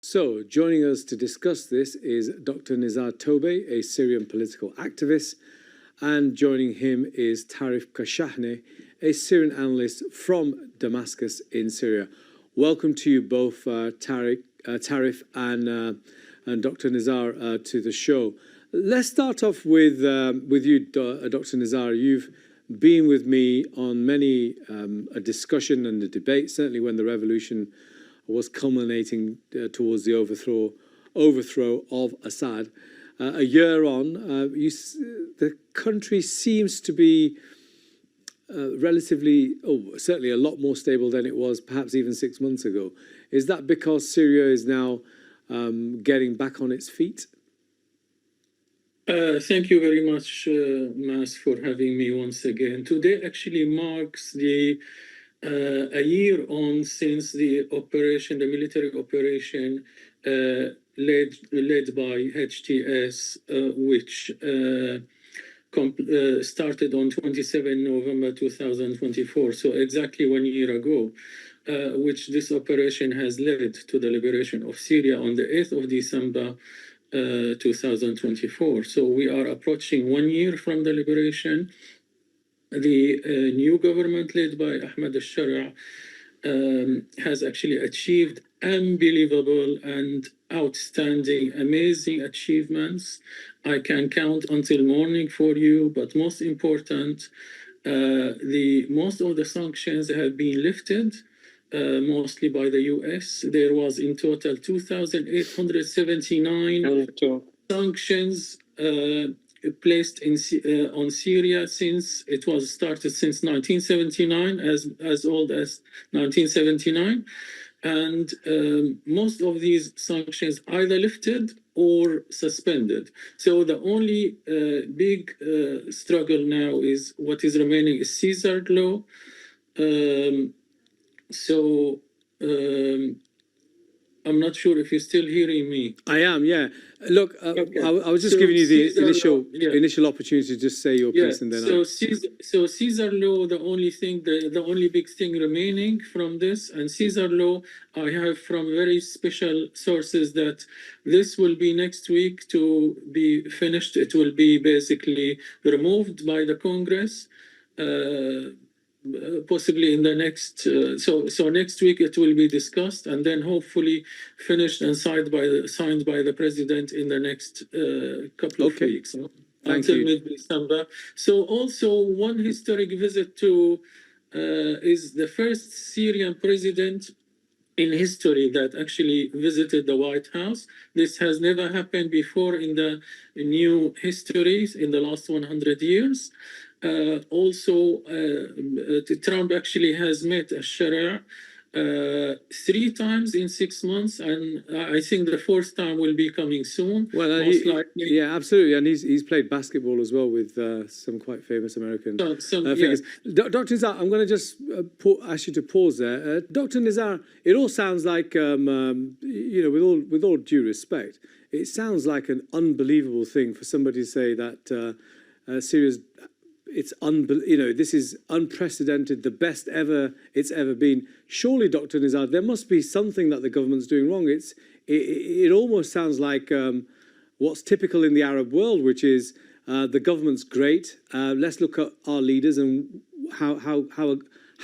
So, joining us to discuss this is Dr. Nizar Tobe, a Syrian political activist, and joining him is Tarif Kashahne, a Syrian analyst from Damascus in Syria. Welcome to you both, Tarif and Dr. Nizar, to the show. Let's start off with you, Dr. Nizar. You've been with me on many a discussion and a debate, certainly when the revolution was culminating towards the overthrow of Assad. A year on, the country seems to be relatively, certainly a lot more stable than it was perhaps even 6 months ago. Is that because Syria is now getting back on its feet? Thank you very much, Mas, for having me once again. Today actually marks a year on since the military operation led by HTS, which started on 27 November 2024, so exactly 1 year ago, which this operation has led to the liberation of Syria on the 8th of December 2024. So we are approaching 1 year from the liberation. The new government led by Ahmed al-Shara has actually achieved unbelievable and outstanding, amazing achievements. I can count until morning for you, but most important, most of the sanctions have been lifted, mostly by the US. There was in total 2,879 sanctions placed on Syria since it was started since 1979, as old as 1979, and most of these sanctions either lifted or suspended. So the only big struggle now is what is remaining is Caesar law. I'm not sure if you're still hearing me. I am, yeah. Look, okay. I was just giving you the initial opportunity to just say your piece, and then so Caesar law, the only big thing remaining from this, and Caesar law, I have from very special sources that this will be next week to be finished. It will be basically removed by the Congress. Possibly in the next, so next week it will be discussed and then hopefully finished and signed by the president in the next couple of weeks, until mid-December. So also one historic visit to is the first Syrian president in history that actually visited the White House. This has never happened before in the new histories in the last 100 years. Trump actually has met al-Shara 3 times in 6 months, and I think the 4th time will be coming soon. Well, yeah, absolutely, and he's played basketball as well with some quite famous American figures. Yeah. Dr. Nizar, I'm going to just ask you to pause there. Dr. Nizar, it all sounds like, with all due respect, it sounds like an unbelievable thing for somebody to say that Syria's. This is unprecedented, the best ever it's ever been. Surely, Dr. Nizar, there must be something that the government's doing wrong. It almost sounds like what's typical in the Arab world, which is the government's great. Let's look at our leaders and how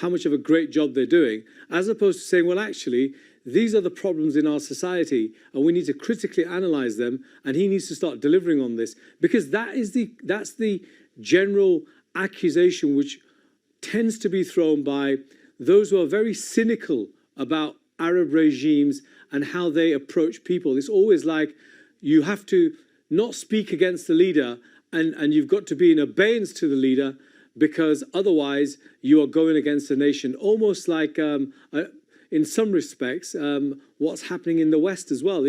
much of a great job they're doing, as opposed to saying, well, actually, these are the problems in our society, and we need to critically analyze them. And he needs to start delivering on this, because that's the general accusation which tends to be thrown by those who are very cynical about Arab regimes and how they approach people. It's always like you have to not speak against the leader, and you've got to be in abeyance to the leader, because otherwise you are going against the nation. Almost like, in some respects, what's happening in the West as well,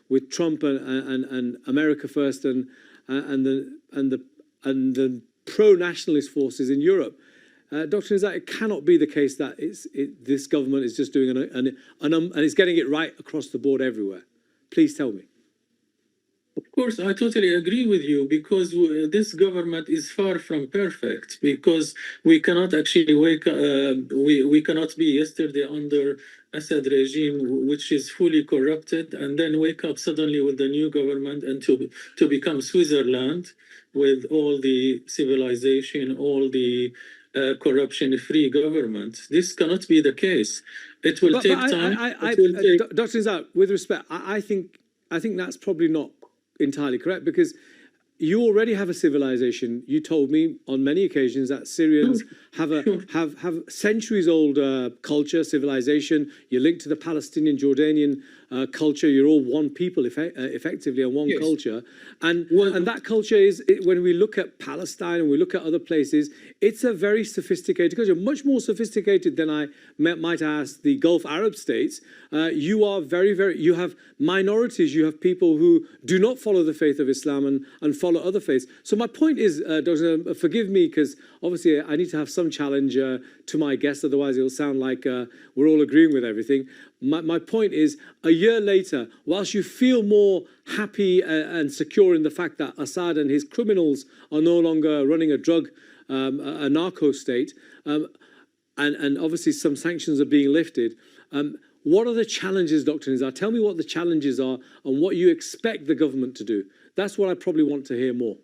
with Trump and America first and the pro-nationalist forces in Europe. Dr. Nizar, it cannot be the case that this government is just doing and it's getting it right across the board everywhere. Please tell me. Of course, I totally agree with you, because this government is far from perfect, because we cannot actually we cannot be yesterday under Assad regime, which is fully corrupted, and then wake up suddenly with the new government and to become Switzerland with all the civilization, all the corruption-free government. This cannot be the case. It will take time. Dr. Nizar, with respect, I think that's probably not entirely correct, because you already have a civilization. You told me on many occasions that Syrians have centuries-old culture, civilization. You're linked to the Palestinian, Jordanian culture. You're all one people, effectively, and one culture. And that culture is, when we look at Palestine and we look at other places, it's a very sophisticated culture, much more sophisticated than I might ask the Gulf Arab states. You are you have minorities, you have people who do not follow the faith of Islam and follow other faiths. So my point is, Dr. Forgive me, because obviously I need to have some challenge to my guests, otherwise it'll sound like we're all agreeing with everything. My point is, a year later, whilst you feel more happy and secure in the fact that Assad and his criminals are no longer running a narco state, and obviously some sanctions are being lifted, what are the challenges, Dr. Nizar? Tell me what the challenges are and what you expect the government to do. That's what I probably want to hear more.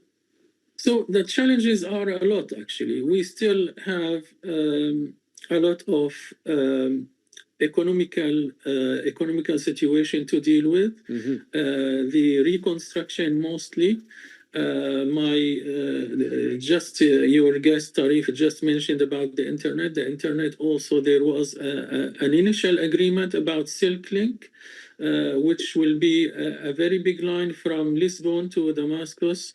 So the challenges are a lot, actually. We still have a lot of economical situation to deal with. The reconstruction mostly. Your guest Tarif just mentioned about the internet. The internet also, there was an initial agreement about Silk Link, which will be a very big line from Lisbon to Damascus.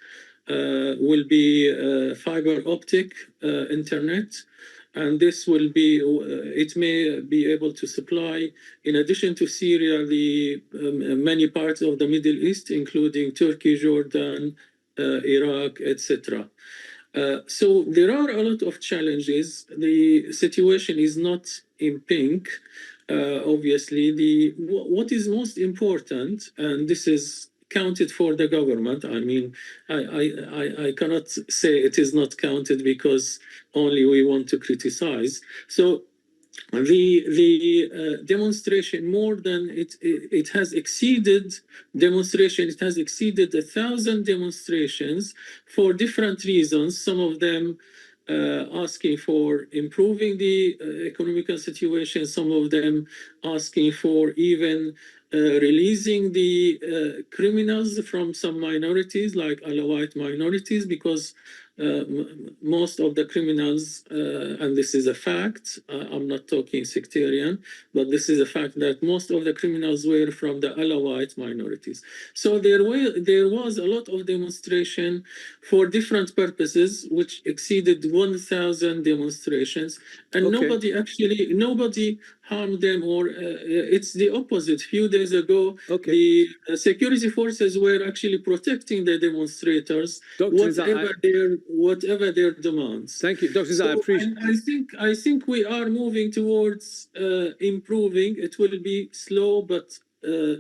Will be fiber optic internet, and this will be, it may be able to supply, in addition to Syria, the many parts of the Middle East, including Turkey, Jordan, Iraq, etc. So there are a lot of challenges. The situation is not in pink. Obviously, what is most important, and this is counted for the government. I mean, I cannot say it is not counted because only we want to criticize. So the demonstration, more than it has exceeded demonstration. It has exceeded 1,000 demonstrations for different reasons. Some of them asking for improving the economical situation. Some of them asking for even releasing the criminals from some minorities, like Alawite minorities, because most of the criminals, and this is a fact, I'm not talking sectarian, but this is a fact that most of the criminals were from the Alawite minorities. So there was a lot of demonstration for different purposes, which exceeded 1,000 demonstrations, and nobody harmed them, or it's the opposite. Few days ago, the security forces were actually protecting the demonstrators, whatever their demands. Thank you, Dr. Nizar. I think we are moving towards improving. It will be slow but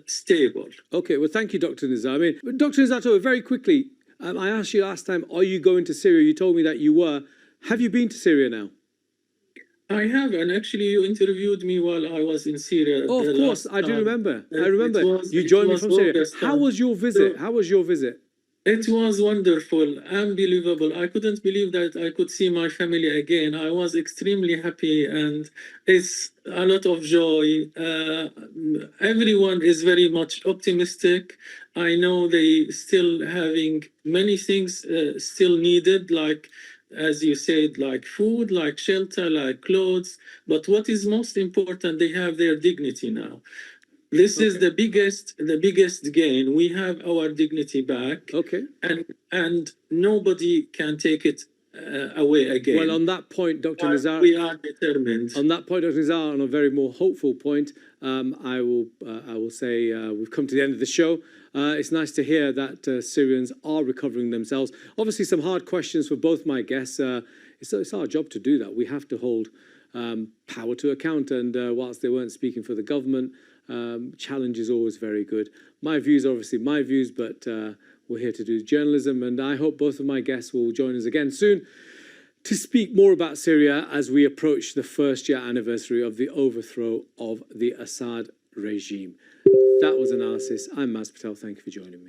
stable. Okay, well, thank you, Dr. Nizar. I mean, Dr. Nizar, very quickly, I asked you last time, are you going to Syria? You told me that you were. Have you been to Syria now? I have, and actually you interviewed me while I was in Syria. Oh, of course, I do remember. I remember. You joined me from Syria. How was your visit? How was your visit? It was wonderful, unbelievable. I couldn't believe that I could see my family again. I was extremely happy, and it's a lot of joy. Everyone is very much optimistic. I know they still having many things still needed, like, as you said, like food, like shelter, like clothes. But what is most important, they have their dignity now. This is the biggest gain. We have our dignity back. And nobody can take it away again. Well, on that point, Dr. Nizar, we are determined. On that point, Dr. Nizar, on a very more hopeful point, I will say we've come to the end of the show. It's nice to hear that Syrians are recovering themselves. Obviously, some hard questions for both my guests. It's our job to do that. We have to hold power to account. And whilst they weren't speaking for the government, challenge is always very good. My views are obviously my views, but we're here to do journalism. And I hope both of my guests will join us again soon. to speak more about Syria as we approach the first-year anniversary of the overthrow of the Assad regime. That was Analysis. I'm Maz Patel. Thank you for joining me.